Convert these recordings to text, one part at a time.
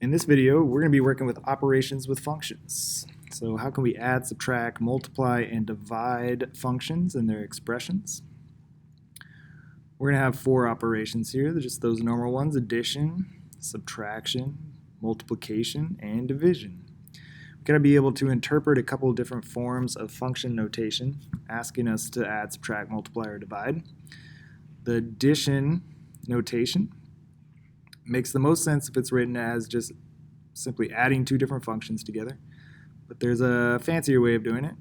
In this video, we're going to be working with operations with functions. So how can we add, subtract, multiply, and divide functions and their expressions? We're going to have four operations here. They're just those normal ones: addition, subtraction, multiplication, and division. We've got to be able to interpret a couple of different forms of function notation, asking us to add, subtract, multiply, or divide. The addition notation makes the most sense if it's written as just simply adding two different functions together. But there's a fancier way of doing it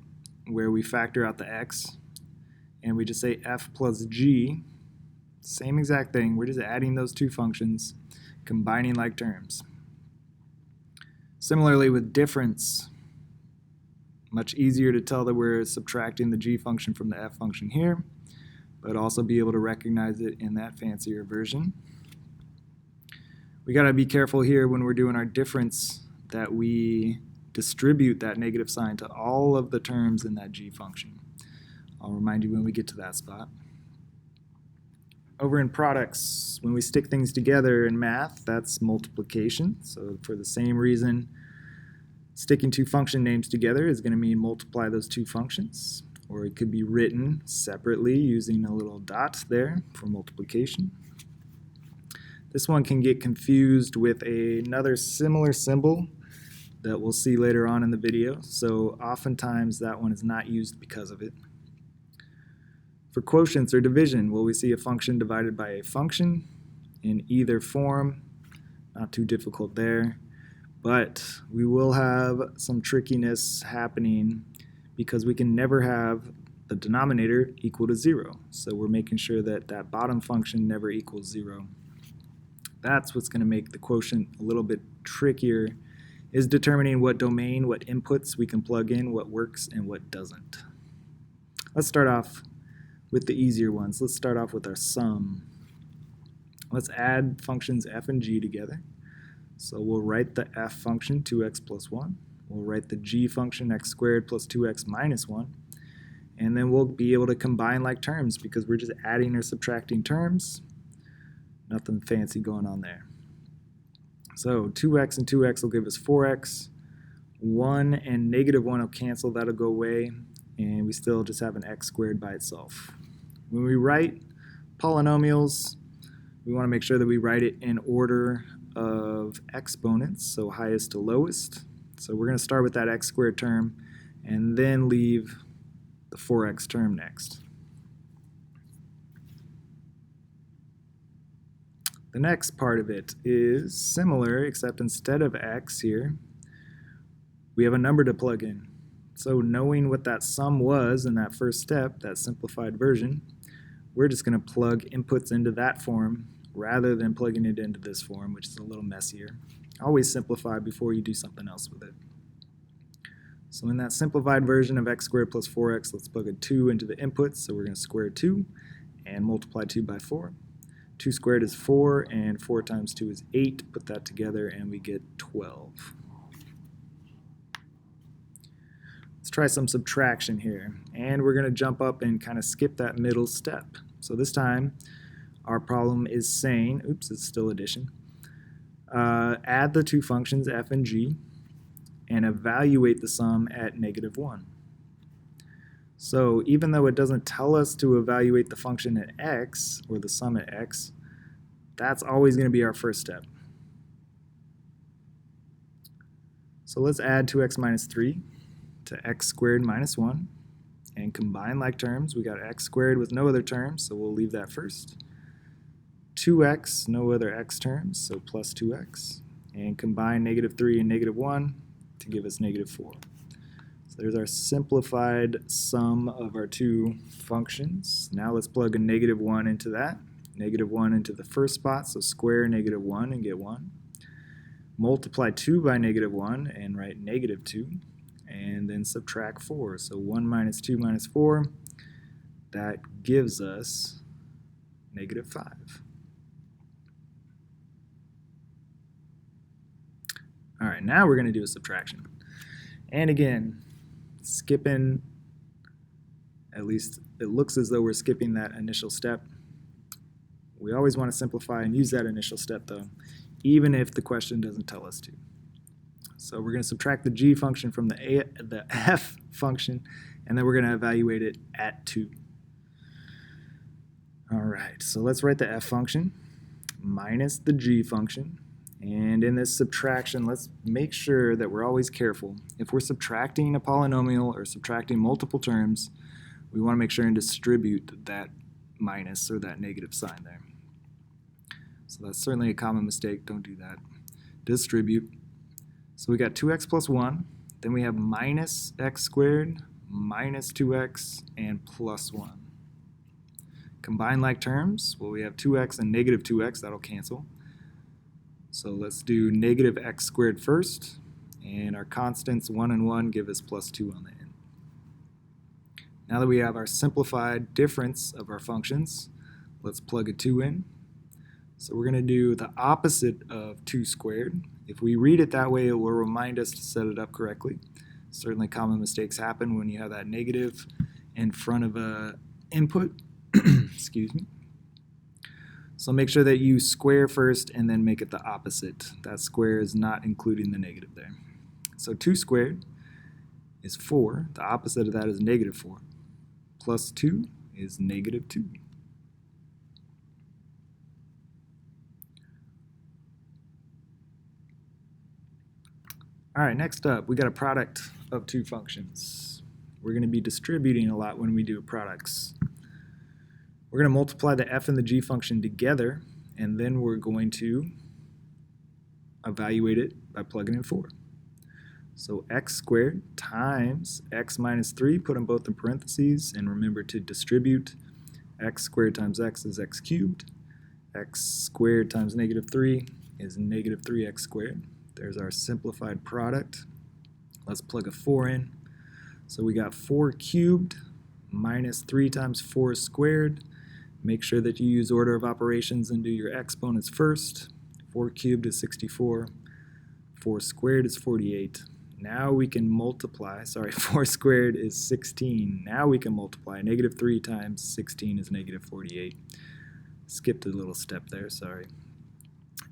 where we factor out the x and we just say f plus g. Same exact thing. We're just adding those two functions, combining like terms. Similarly with difference, much easier to tell that we're subtracting the g function from the f function here, but also be able to recognize it in that fancier version. We got to be careful here when we're doing our difference that we distribute that negative sign to all of the terms in that g function. I'll remind you when we get to that spot. Over in products, when we stick things together in math, that's multiplication. So for the same reason, sticking two function names together is going to mean multiply those two functions. Or it could be written separately using a little dot there for multiplication. This one can get confused with another similar symbol that we'll see later on in the video, so oftentimes that one is not used because of it. For quotients or division, will we see a function divided by a function in either form? Not too difficult there, but we will have some trickiness happening because we can never have the denominator equal to 0. So we're making sure that that bottom function never equals 0. That's what's going to make the quotient a little bit trickier, is determining what domain, what inputs we can plug in, what works and what doesn't. Let's start off with the easier ones. Let's start off with our sum. Let's add functions f and g together. So we'll write the f function 2x plus 1. We'll write the g function x squared plus 2x minus 1. And then we'll be able to combine like terms because we're just adding or subtracting terms. Nothing fancy going on there. So 2x and 2x will give us 4x. 1 and negative 1 will cancel. That'll go away. And we still just have an x squared by itself. When we write polynomials, we want to make sure that we write it in order of exponents, so highest to lowest. So we're going to start with that x squared term and then leave the 4x term next. The next part of it is similar, except instead of x here, we have a number to plug in. So knowing what that sum was in that first step, that simplified version, we're just going to plug inputs into that form rather than plugging it into this form, which is a little messier. Always simplify before you do something else with it. So in that simplified version of x squared plus 4x, let's plug a 2 into the inputs. So we're going to square 2 and multiply 2 by 4. 2 squared is 4, and 4 times 2 is 8. Put that together, and we get 12. Let's try some subtraction here. And we're going to jump up and kind of skip that middle step. So this time, our problem is saying, oops, it's still addition. Add the two functions f and g, and evaluate the sum at negative 1. So even though it doesn't tell us to evaluate the function at x, or the sum at x, that's always going to be our first step. So let's add 2x minus 3 to x squared minus 1, and combine like terms. We got x squared with no other terms, so we'll leave that first. 2x, no other x terms, so plus 2x, and combine negative 3 and negative 1 to give us negative 4. There's our simplified sum of our two functions. Now let's plug a negative 1 into that. Negative 1 into the first spot, so square negative 1 and get 1. Multiply 2 by negative 1 and write negative 2. And then subtract 4. So 1 minus 2 minus 4, that gives us negative 5. All right, now we're going to do a subtraction. And again, skipping, at least it looks as though we're skipping that initial step. We always want to simplify and use that initial step though. even if the question doesn't tell us to. So we're going to subtract the g function from the f function, and then we're going to evaluate it at 2. All right, so let's write the f function minus the g function. And in this subtraction, let's make sure that we're always careful. If we're subtracting a polynomial or subtracting multiple terms, we want to make sure and distribute that minus or that negative sign there. So that's certainly a common mistake. Don't do that. Distribute. So we got 2x plus 1. Then we have minus x squared, minus 2x, and plus 1. Combine like terms. Well, we have 2x and negative 2x. That'll cancel. So let's do negative x squared first, and our constants 1 and 1 give us plus 2 on the end. Now that we have our simplified difference of our functions, let's plug a 2 in. So we're going to do the opposite of 2 squared. If we read it that way, it will remind us to set it up correctly. Certainly common mistakes happen when you have that negative in front of a input. Excuse me. So make sure that you square first and then make it the opposite. That square is not including the negative there. So 2 squared is 4. The opposite of that is negative 4. Plus 2 is negative 2. All right, next up, we got a product of 2 functions. We're going to be distributing a lot when we do products. We're going to multiply the f and the g function together, and then we're going to evaluate it by plugging in 4. So x squared times x minus 3, put them both in parentheses, and remember to distribute. X squared times x is x cubed. X squared times negative 3 is negative 3x squared. There's our simplified product. Let's plug a 4 in. So we got 4 cubed minus 3 times 4 squared. Make sure that you use order of operations and do your exponents first. 4 cubed is 64. 4 squared is 48. Now we can multiply. 4 squared is 16. Now we can multiply. Negative 3 times 16 is negative 48. Skipped a little step there, sorry.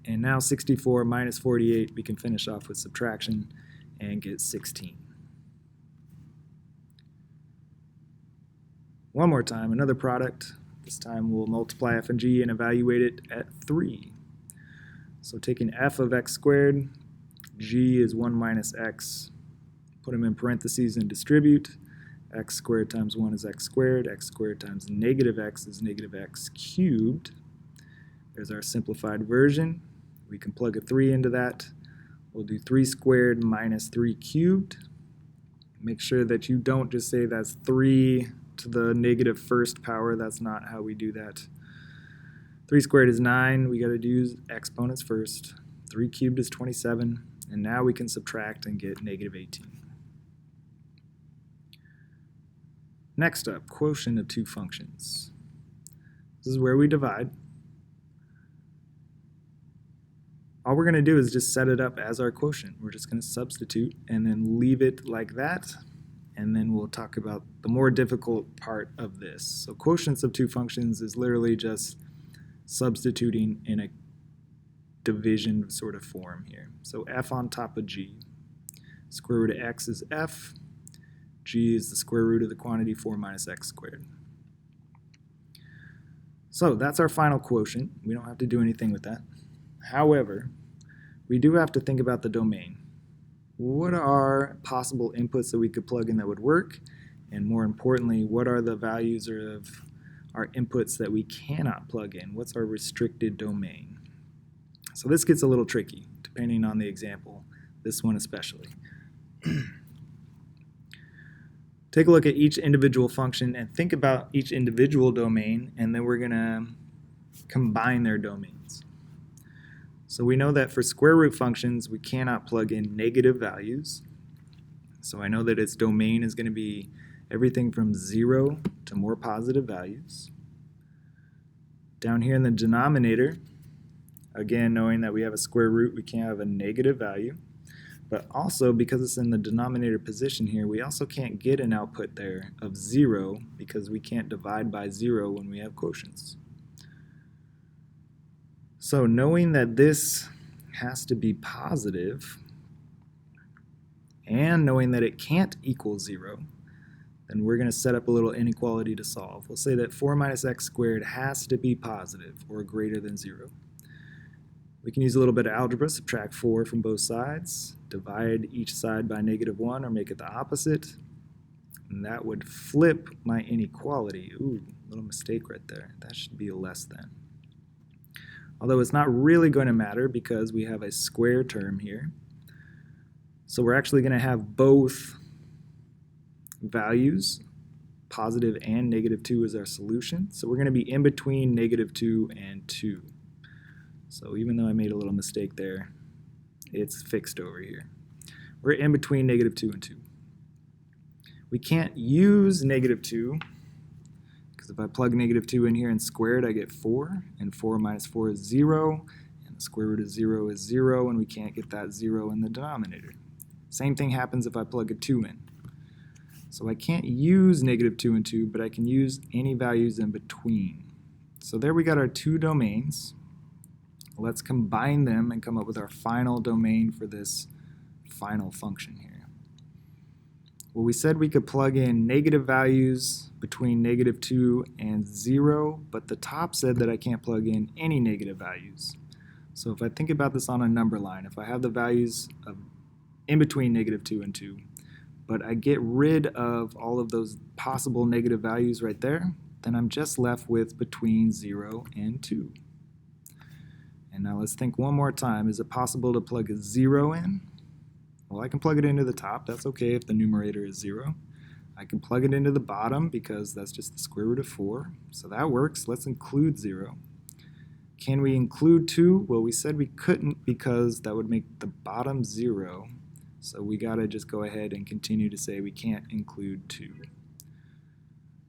And now 64 minus 48, we can finish off with subtraction and get 16. One more time, another product. This time we'll multiply f and g and evaluate it at 3. So taking f of x squared, g is 1 minus x. Put them in parentheses and distribute. X squared times 1 is x squared. X squared times negative x is negative x cubed. There's our simplified version. We can plug a 3 into that. We'll do 3 squared minus 3 cubed. Make sure that you don't just say that's 3 to the negative first power. That's not how we do that. 3 squared is 9. We got to do exponents first. 3 cubed is 27. And now we can subtract and get negative 18. Next up, quotient of 2 functions. This is where we divide. All we're going to do is just set it up as our quotient. We're just going to substitute and then leave it like that. And then we'll talk about the more difficult part of this. So quotients of 2 functions is literally just substituting in a division sort of form here. So f on top of g. Square root of x is f. G is the square root of the quantity 4 minus x squared. So that's our final quotient. We don't have to do anything with that. However, we do have to think about the domain. What are possible inputs that we could plug in that would work? And more importantly, what are the values of our inputs that we cannot plug in? What's our restricted domain? So this gets a little tricky, depending on the example, this one especially. Take a look at each individual function and think about each individual domain, and then we're going to combine their domains. So we know that for square root functions, we cannot plug in negative values. So I know that its domain is going to be everything from 0 to more positive values. Down here in the denominator, again, knowing that we have a square root, we can't have a negative value. But also, because it's in the denominator position here, we also can't get an output there of 0 because we can't divide by 0 when we have quotients. So knowing that this has to be positive, and knowing that it can't equal 0, then we're going to set up a little inequality to solve. We'll say that 4 minus x squared has to be positive or greater than 0. We can use a little bit of algebra, subtract 4 from both sides, divide each side by -1 or make it the opposite, and that would flip my inequality. Ooh, little mistake right there. That should be a less than. Although it's not really going to matter because we have a square term here. So we're actually going to have both values, positive and -2 as our solution. So we're going to be in between -2 and 2. So even though I made a little mistake there, it's fixed over here. We're in between -2 and 2. We can't use -2 because if I plug -2 in here and square it, I get 4, and 4 minus 4 is 0, and the square root of 0 is 0, and we can't get that 0 in the denominator. Same thing happens if I plug a 2 in. So I can't use -2 and 2, but I can use any values in between. So there we got our two domains. Let's combine them and come up with our final domain for this final function here. Well, we said we could plug in negative values between -2 and 0, but the top said that I can't plug in any negative values. So if I think about this on a number line, if I have the values of in between -2 and 2, but I get rid of all of those possible negative values right there, then I'm just left with between 0 and 2. And now let's think one more time. Is it possible to plug a 0 in? Well, I can plug it into the top. That's okay if the numerator is 0. I can plug it into the bottom because that's just the square root of 4. So that works. Let's include 0. Can we include 2? Well, we said we couldn't because that would make the bottom 0. So we got to just go ahead and continue to say we can't include 2.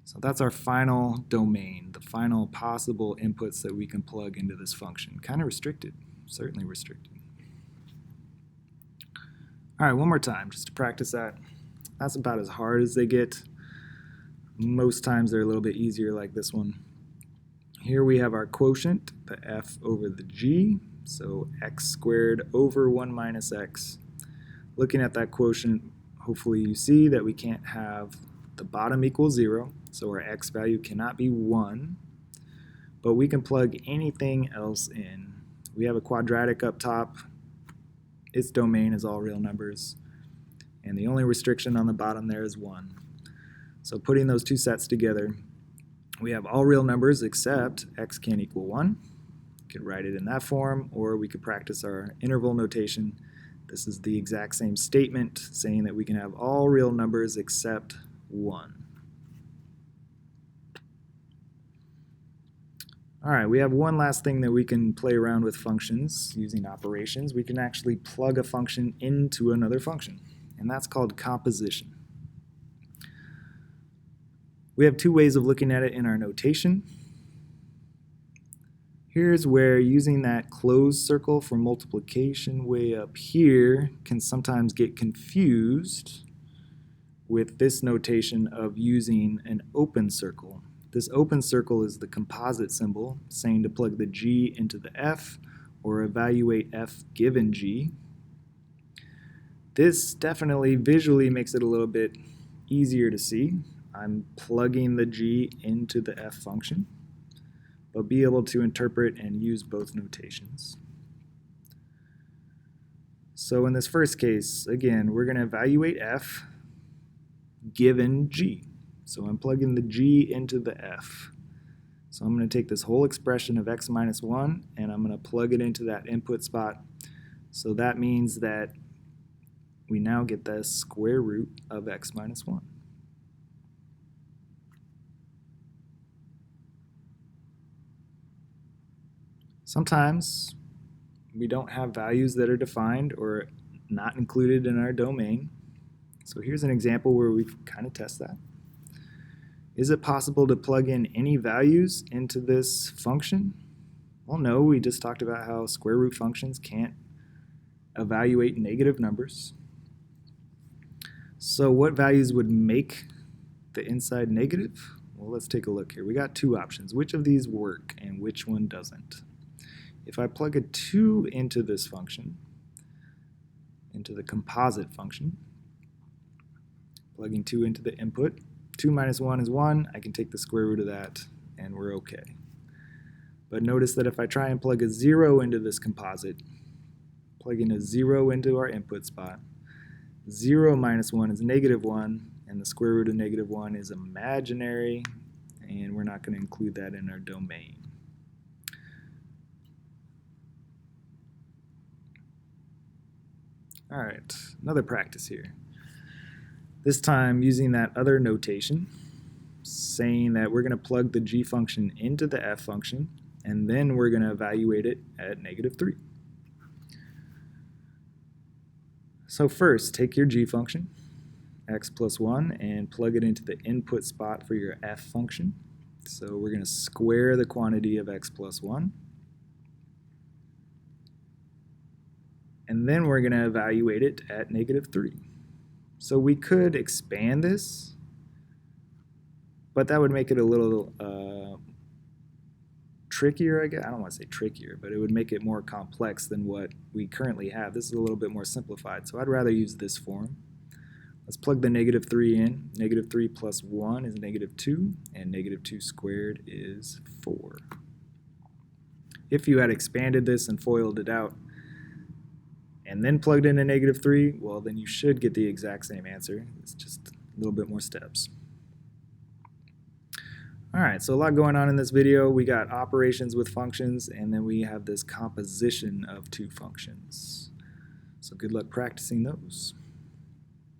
So that's our final domain, the final possible inputs that we can plug into this function. Kind of restricted, certainly restricted. All right, one more time just to practice that. That's about as hard as they get. Most times they're a little bit easier like this one. Here we have our quotient, the f over the g, so x squared over 1 minus x. Looking at that quotient, hopefully you see that we can't have the bottom equal 0, so our x value cannot be 1, but we can plug anything else in. We have a quadratic up top. Its domain is all real numbers, and the only restriction on the bottom there is 1. So putting those two sets together, we have all real numbers except x can't equal 1. We could write it in that form, or we could practice our interval notation. This is the exact same statement saying that we can have all real numbers except 1. All right, we have one last thing that we can play around with functions using operations. We can actually plug a function into another function, and that's called composition. We have two ways of looking at it in our notation. Here's where using that closed circle for multiplication way up here can sometimes get confused with this notation of using an open circle. This open circle is the composite symbol, saying to plug the g into the f or evaluate f given g. This definitely visually makes it a little bit easier to see. I'm plugging the g into the f function, but be able to interpret and use both notations. So in this first case, again, we're going to evaluate f given g. So I'm plugging the g into the f. So I'm going to take this whole expression of x minus 1 and I'm going to plug it into that input spot. So that means that we now get the square root of x minus 1. Sometimes we don't have values that are defined or not included in our domain. So here's an example where we kind of test that. Is it possible to plug in any values into this function? Well, no, we just talked about how square root functions can't evaluate negative numbers. So what values would make the inside negative? Well, let's take a look here. We got two options. Which of these work and which one doesn't? if I plug a 2 into this function, into the composite function, plugging 2 into the input, 2 minus 1 is 1. I can take the square root of that, and we're okay. But notice that if I try and plug a 0 into this composite, plugging a 0 into our input spot, 0 minus 1 is negative 1, and the square root of negative 1 is imaginary, and we're not going to include that in our domain. All right, another practice here. This time using that other notation, saying that we're going to plug the g function into the f function, and then we're going to evaluate it at negative 3. So first, take your g function, x plus 1, and plug it into the input spot for your f function. So we're going to square the quantity of x plus 1. And then we're going to evaluate it at negative 3. So we could expand this, but that would make it a little trickier, I guess. I don't want to say trickier, but it would make it more complex than what we currently have. This is a little bit more simplified, so I'd rather use this form. Let's plug the negative 3 in. Negative 3 plus 1 is negative 2, and negative 2 squared is 4. If you had expanded this and FOILed it out, and then plugged in a negative 3, well, then you should get the exact same answer. It's just a little bit more steps. All right, so a lot going on in this video. We got operations with functions, and then we have this composition of two functions. So good luck practicing those.